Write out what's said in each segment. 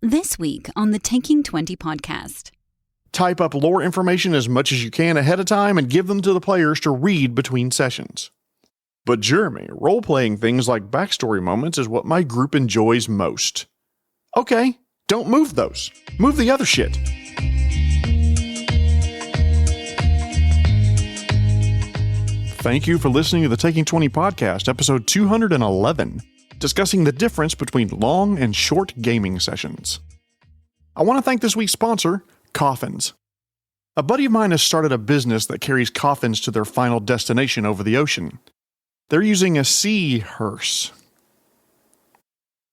This week on the Taking 20 podcast. Type up lore information as much as you can ahead of time and give them to the players to read between sessions. But Jeremy, role-playing things like backstory moments is what my group enjoys most. Okay, don't move those. Move the other shit. Thank you for listening to the Taking 20 podcast, episode 211, discussing the difference between long and short gaming sessions. I want to thank this week's sponsor, Coffins. A buddy of mine has started a business that carries coffins to their final destination over the ocean. They're using a sea hearse.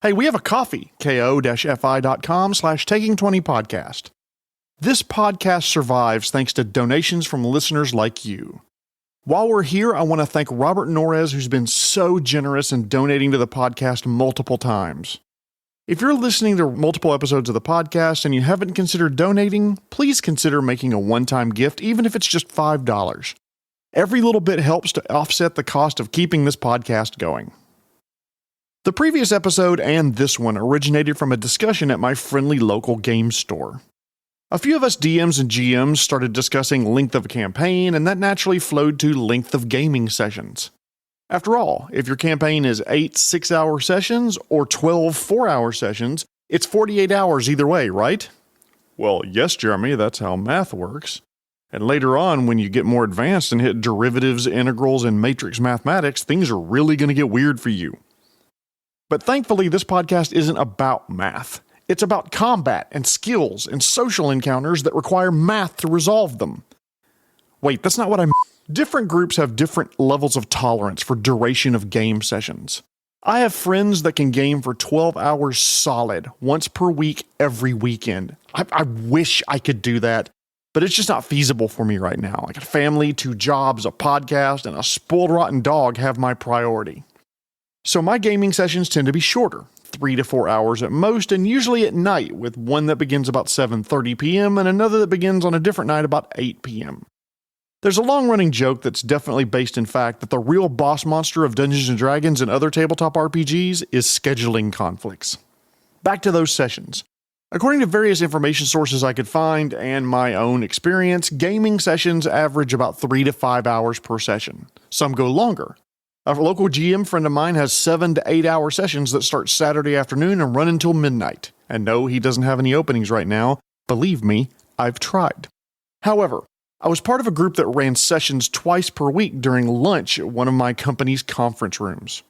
Hey, we have a coffee, ko-fi.com/taking20podcast. This podcast survives thanks to donations from listeners like you. While we're here, I want to thank Robert Norez, who's been so generous in donating to the podcast multiple times. If you're listening to multiple episodes of the podcast and you haven't considered donating, please consider making a one-time gift, even if it's just $5. Every little bit helps to offset the cost of keeping this podcast going. The previous episode and this one originated from a discussion at my friendly local game store. A few of us DMs and GMs started discussing length of a campaign, and that naturally flowed to length of gaming sessions. After all, if your campaign is 8 6-hour sessions or 12 4-hour sessions, it's 48 hours either way, right? Well, yes, Jeremy, that's how math works. And later on, when you get more advanced and hit derivatives, integrals, and matrix mathematics, things are really going to get weird for you. But thankfully, this podcast isn't about math. It's about combat and skills and social encounters that require math to resolve them. Wait, that's not what I meant. Different groups have different levels of tolerance for duration of game sessions. I have friends that can game for 12 hours solid, once per week, every weekend. I wish I could do that, but it's just not feasible for me right now. I got a family, 2 jobs, a podcast, and a spoiled rotten dog have my priority. So my gaming sessions tend to be shorter. 3 to 4 hours at most, and usually at night, with one that begins about 7:30 p.m. and another that begins on a different night about 8 p.m. There's a long-running joke that's definitely based in fact that the real boss monster of Dungeons & Dragons and other tabletop RPGs is scheduling conflicts. Back to those sessions. According to various information sources I could find and my own experience, gaming sessions average about 3 to 5 hours per session. Some go longer. A local GM friend of mine has 7 to 8 hour sessions that start Saturday afternoon and run until midnight. And no, he doesn't have any openings right now. Believe me, I've tried. However, I was part of a group that ran sessions twice per week during lunch at one of my company's conference rooms.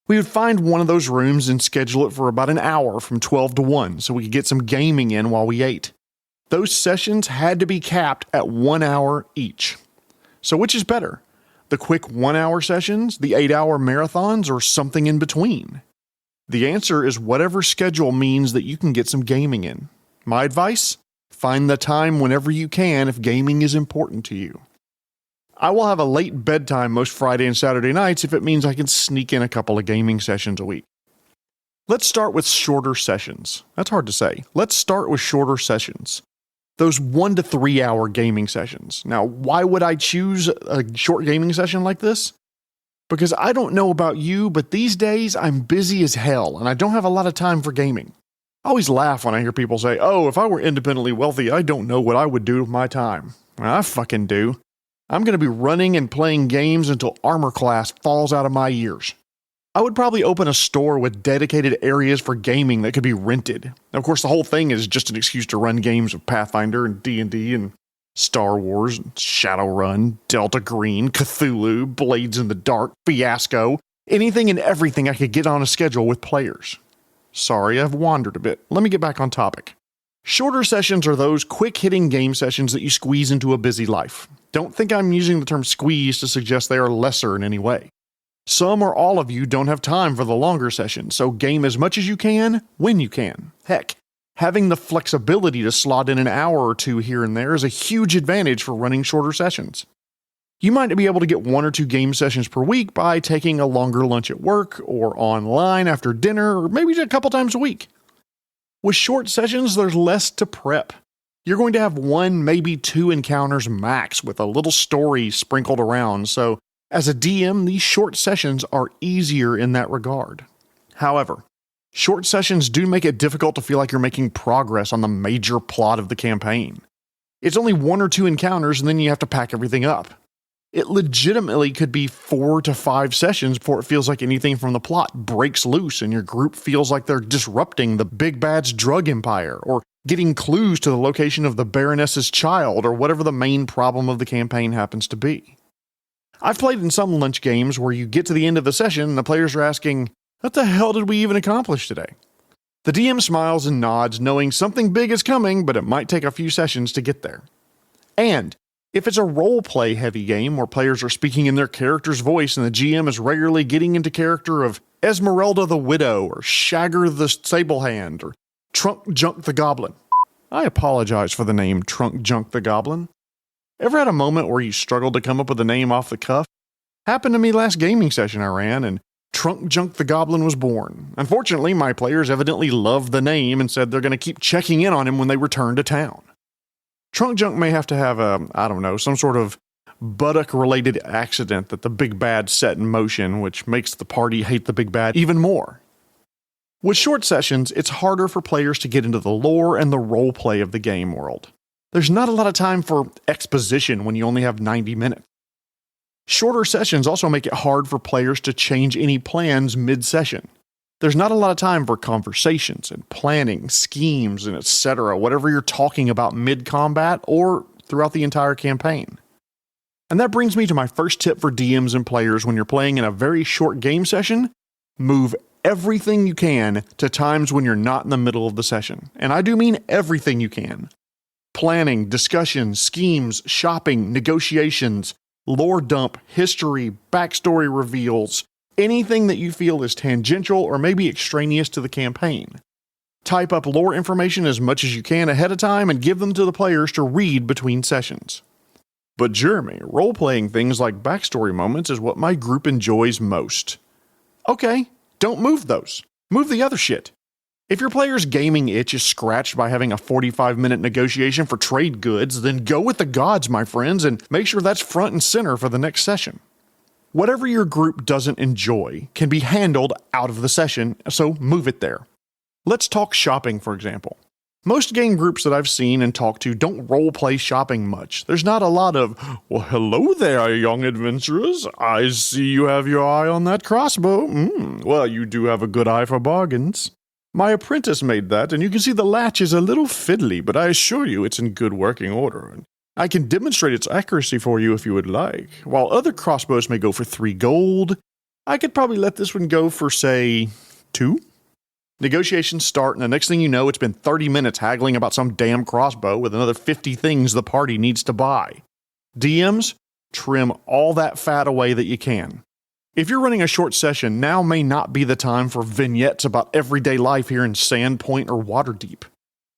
We would find one of those rooms and schedule it for about an hour from 12 to 1 so we could get some gaming in while we ate. Those sessions had to be capped at 1 hour each. So which is better? The quick 1-hour sessions, the 8-hour marathons, or something in between? The answer is whatever schedule means that you can get some gaming in. My advice? Find the time whenever you can if gaming is important to you. I will have a late bedtime most Friday and Saturday nights if it means I can sneak in a couple of gaming sessions a week. Let's start with shorter sessions. That's hard to say. Let's start with shorter sessions. Those 1 to 3 hour gaming sessions. Now, why would I choose a short gaming session like this? Because I don't know about you, but these days I'm busy as hell and I don't have a lot of time for gaming. I always laugh when I hear people say, oh, if I were independently wealthy, I don't know what I would do with my time. Well, I fucking do. I'm going to be running and playing games until armor class falls out of my ears. I would probably open a store with dedicated areas for gaming that could be rented. Of course, the whole thing is just an excuse to run games of Pathfinder and D&D and Star Wars, and Shadowrun, Delta Green, Cthulhu, Blades in the Dark, Fiasco, anything and everything I could get on a schedule with players. Sorry, I've wandered a bit. Let me get back on topic. Shorter sessions are those quick-hitting game sessions that you squeeze into a busy life. Don't think I'm using the term squeeze to suggest they are lesser in any way. Some or all of you don't have time for the longer sessions, so game as much as you can, when you can. Heck, having the flexibility to slot in an hour or two here and there is a huge advantage for running shorter sessions. You might be able to get 1 or 2 game sessions per week by taking a longer lunch at work, or online after dinner, or maybe just a couple times a week. With short sessions, there's less to prep. You're going to have 1, maybe 2 encounters max with a little story sprinkled around, so as a DM, these short sessions are easier in that regard. However, Short sessions do make it difficult to feel like you're making progress on the major plot of the campaign. It's only 1 or 2 encounters and then you have to pack everything up. It legitimately could be 4 to 5 sessions before it feels like anything from the plot breaks loose and your group feels like they're disrupting the big bad's drug empire or getting clues to the location of the Baroness's child or whatever the main problem of the campaign happens to be. I've played in some lunch games where you get to the end of the session and the players are asking, "What the hell did we even accomplish today?" The DM smiles and nods, knowing something big is coming, but it might take a few sessions to get there. And if it's a role-play heavy game where players are speaking in their character's voice and the GM is regularly getting into character of Esmeralda the Widow or Shagger the Sablehand or Trunk Junk the Goblin. I apologize for the name Trunk Junk the Goblin. Ever had a moment where you struggled to come up with a name off the cuff? Happened to me last gaming session I ran, and Trunk Junk the Goblin was born. Unfortunately, my players evidently loved the name and said they're going to keep checking in on him when they return to town. Trunk Junk may have to have some sort of buttock-related accident that the big bad set in motion, which makes the party hate the big bad even more. With short sessions, it's harder for players to get into the lore and the roleplay of the game world. There's not a lot of time for exposition when you only have 90 minutes. Shorter sessions also make it hard for players to change any plans mid-session. There's not a lot of time for conversations and planning, schemes, and etc., whatever you're talking about mid-combat or throughout the entire campaign. And that brings me to my first tip for DMs and players when you're playing in a very short game session: move everything you can to times when you're not in the middle of the session. And I do mean everything you can. Planning, discussions, schemes, shopping, negotiations, lore dump, history, backstory reveals, anything that you feel is tangential or maybe extraneous to the campaign. Type up lore information as much as you can ahead of time and give them to the players to read between sessions. But Jeremy, role-playing things like backstory moments is what my group enjoys most. Okay, don't move those. Move the other shit. If your player's gaming itch is scratched by having a 45-minute negotiation for trade goods, then go with the gods, my friends, and make sure that's front and center for the next session. Whatever your group doesn't enjoy can be handled out of the session, so move it there. Let's talk shopping, for example. Most game groups that I've seen and talked to don't role-play shopping much. There's not a lot of, "Well, hello there, young adventurers. I see you have your eye on that crossbow. Well, you do have a good eye for bargains. My apprentice made that, and you can see the latch is a little fiddly, but I assure you it's in good working order, and I can demonstrate its accuracy for you if you would like. While other crossbows may go for 3 gold, I could probably let this one go for, say, 2? Negotiations start, and the next thing you know, it's been 30 minutes haggling about some damn crossbow with another 50 things the party needs to buy. DMs, trim all that fat away that you can. If you're running a short session, now may not be the time for vignettes about everyday life here in Sandpoint or Waterdeep.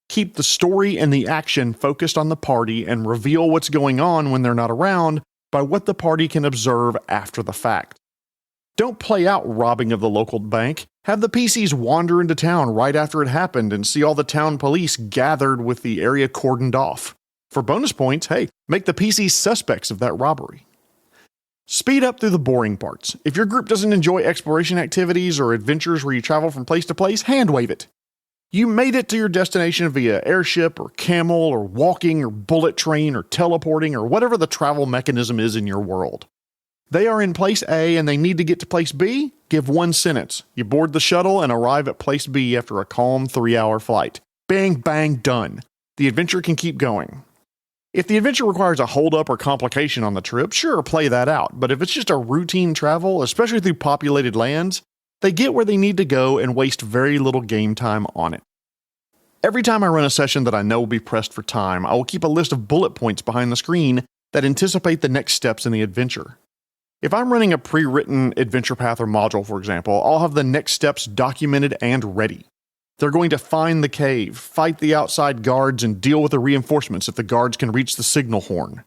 Keep the story and the action focused on the party and reveal what's going on when they're not around by what the party can observe after the fact. Don't play out robbing of the local bank. Have the PCs wander into town right after it happened and see all the town police gathered with the area cordoned off. For bonus points, hey, make the PCs suspects of that robbery. Speed up through the boring parts. If your group doesn't enjoy exploration activities or adventures where you travel from place to place, hand-wave it. You made it to your destination via airship or camel or walking or bullet train or teleporting or whatever the travel mechanism is in your world. They are in place A and they need to get to place B? Give 1 sentence. You board the shuttle and arrive at place B after a calm 3-hour flight. Bang, bang, done. The adventure can keep going. If the adventure requires a holdup or complication on the trip, sure, play that out. But if it's just a routine travel, especially through populated lands, they get where they need to go and waste very little game time on it. Every time I run a session that I know will be pressed for time, I will keep a list of bullet points behind the screen that anticipate the next steps in the adventure. If I'm running a pre-written adventure path or module, for example, I'll have the next steps documented and ready. They're going to find the cave, fight the outside guards, and deal with the reinforcements if the guards can reach the signal horn.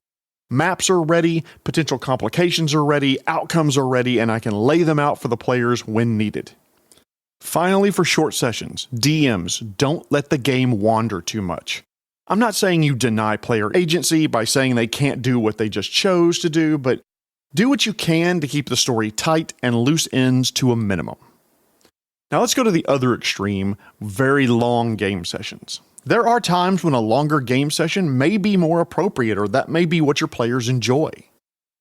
Maps are ready, potential complications are ready, outcomes are ready, and I can lay them out for the players when needed. Finally, for short sessions, DMs, don't let the game wander too much. I'm not saying you deny player agency by saying they can't do what they just chose to do, but do what you can to keep the story tight and loose ends to a minimum. Now let's go to the other extreme, very long game sessions. There are times when a longer game session may be more appropriate, or that may be what your players enjoy.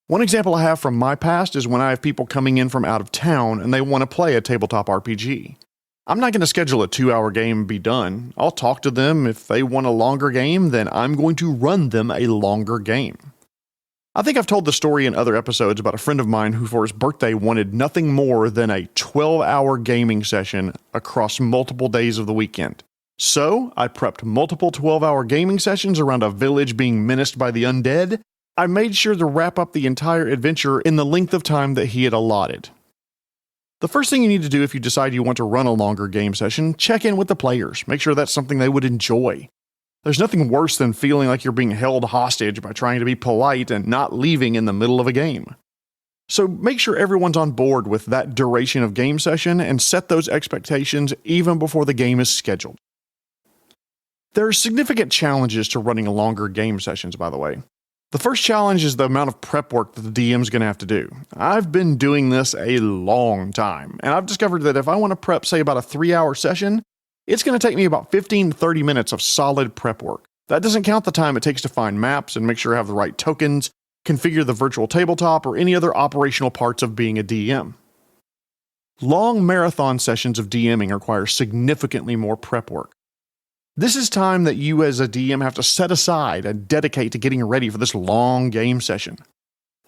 One example I have from my past is when I have people coming in from out of town and they want to play a tabletop RPG. I'm not going to schedule a 2-hour game and be done. I'll talk to them. If they want a longer game, then I'm going to run them a longer game. I think I've told the story in other episodes about a friend of mine who for his birthday wanted nothing more than a 12-hour gaming session across multiple days of the weekend. So, I prepped multiple 12-hour gaming sessions around a village being menaced by the undead. I made sure to wrap up the entire adventure in the length of time that he had allotted. The first thing you need to do if you decide you want to run a longer game session, check in with the players. Make sure that's something they would enjoy. There's nothing worse than feeling like you're being held hostage by trying to be polite and not leaving in the middle of a game. So make sure everyone's on board with that duration of game session and set those expectations even before the game is scheduled. There are significant challenges to running longer game sessions, by the way. The first challenge is the amount of prep work that the DM is going to have to do. I've been doing this a long time, and I've discovered that if I want to prep, say, about a 3-hour session, it's going to take me about 15 to 30 minutes of solid prep work. That doesn't count the time it takes to find maps and make sure I have the right tokens, configure the virtual tabletop, or any other operational parts of being a DM. Long marathon sessions of DMing require significantly more prep work. This is time that you as a DM have to set aside and dedicate to getting ready for this long game session.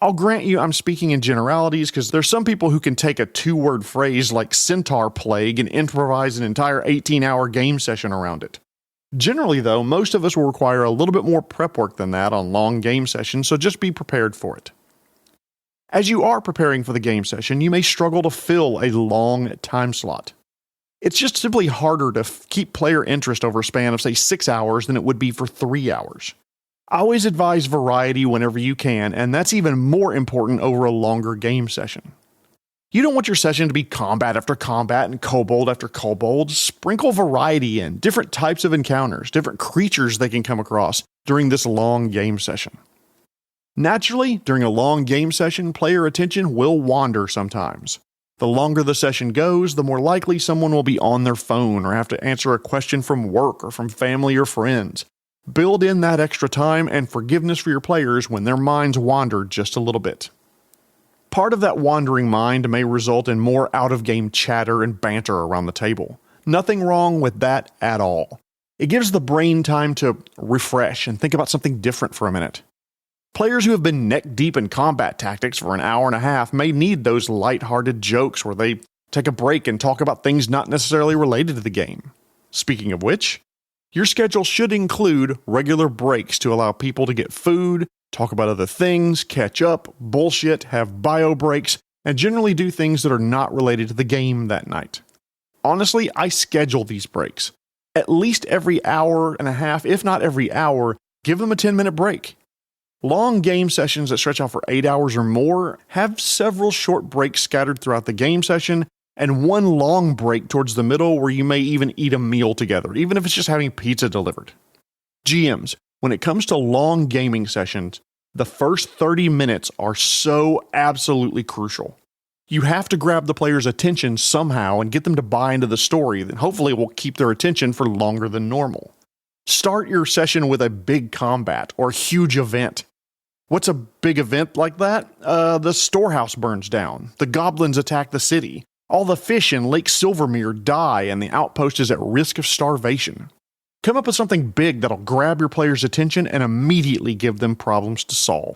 I'll grant you I'm speaking in generalities because there's some people who can take a 2-word phrase like Centaur Plague and improvise an entire 18-hour game session around it. Generally though, most of us will require a little bit more prep work than that on long game sessions, so just be prepared for it. As you are preparing for the game session, you may struggle to fill a long time slot. It's just simply harder to keep player interest over a span of say 6 hours than it would be for 3 hours. I always advise variety whenever you can, and that's even more important over a longer game session. You don't want your session to be combat after combat and kobold after kobold. Sprinkle variety in, different types of encounters, different creatures they can come across during this long game session. Naturally, during a long game session, player attention will wander sometimes. The longer the session goes, the more likely someone will be on their phone or have to answer a question from work or from family or friends. Build in that extra time and forgiveness for your players when their minds wander just a little bit. Part of that wandering mind may result in more out-of-game chatter and banter around the table. Nothing wrong with that at all. It gives the brain time to refresh and think about something different for a minute. Players who have been neck-deep in combat tactics for an hour and a half may need those light-hearted jokes where they take a break and talk about things not necessarily related to the game. Speaking of which, your schedule should include regular breaks to allow people to get food, talk about other things, catch up, bullshit, have bio breaks, and generally do things that are not related to the game that night. Honestly, I schedule these breaks. At least every hour and a half, if not every hour, give them a 10-minute break. Long game sessions that stretch out for 8 hours or more have several short breaks scattered throughout the game session, and one long break towards the middle where you may even eat a meal together, even if it's just having pizza delivered. GMs, when it comes to long gaming sessions, the first 30 minutes are so absolutely crucial. You have to grab the player's attention somehow and get them to buy into the story that hopefully will keep their attention for longer than normal. Start your session with a big combat or huge event. What's a big event like that? The storehouse burns down, the goblins attack the city, all the fish in Lake Silvermere die, and the outpost is at risk of starvation. Come up with something big that'll grab your players' attention and immediately give them problems to solve.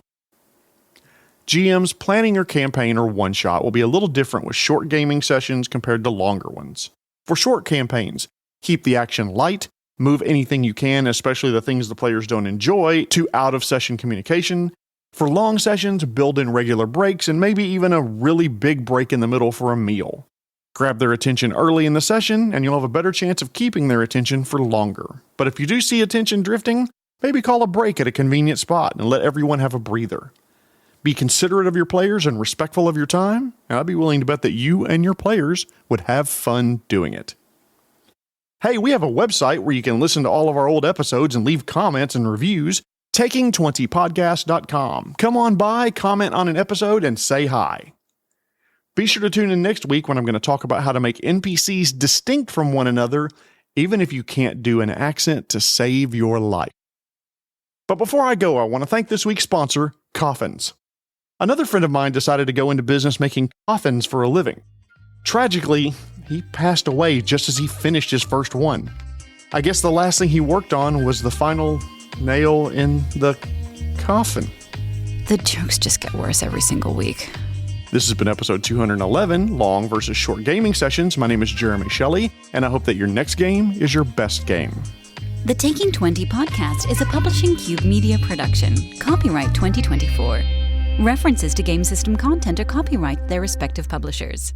GMs, planning your campaign or one-shot will be a little different with short gaming sessions compared to longer ones. For short campaigns, keep the action light, move anything you can, especially the things the players don't enjoy, to out-of-session communication. For long sessions, build in regular breaks and maybe even a really big break in the middle for a meal. Grab their attention early in the session, and you'll have a better chance of keeping their attention for longer. But if you do see attention drifting, maybe call a break at a convenient spot and let everyone have a breather. Be considerate of your players and respectful of your time, and I'd be willing to bet that you and your players would have fun doing it. Hey, we have a website where you can listen to all of our old episodes and leave comments and reviews. Taking20podcast.com. Come on by, comment on an episode, and say hi. Be sure to tune in next week when I'm going to talk about how to make NPCs distinct from one another, even if you can't do an accent to save your life. But before I go, I want to thank this week's sponsor, Coffins. Another friend of mine decided to go into business making coffins for a living. Tragically, he passed away just as he finished his first one. I guess the last thing he worked on was the final nail in the coffin. The jokes just get worse every single week. This has been episode 211, Long versus Short Gaming Sessions. My name is Jeremy Shelley, and I hope that your next game is your best game. The Taking 20 podcast is a Publishing Cube media production. Copyright 2024. References to game system content are copyright their respective publishers.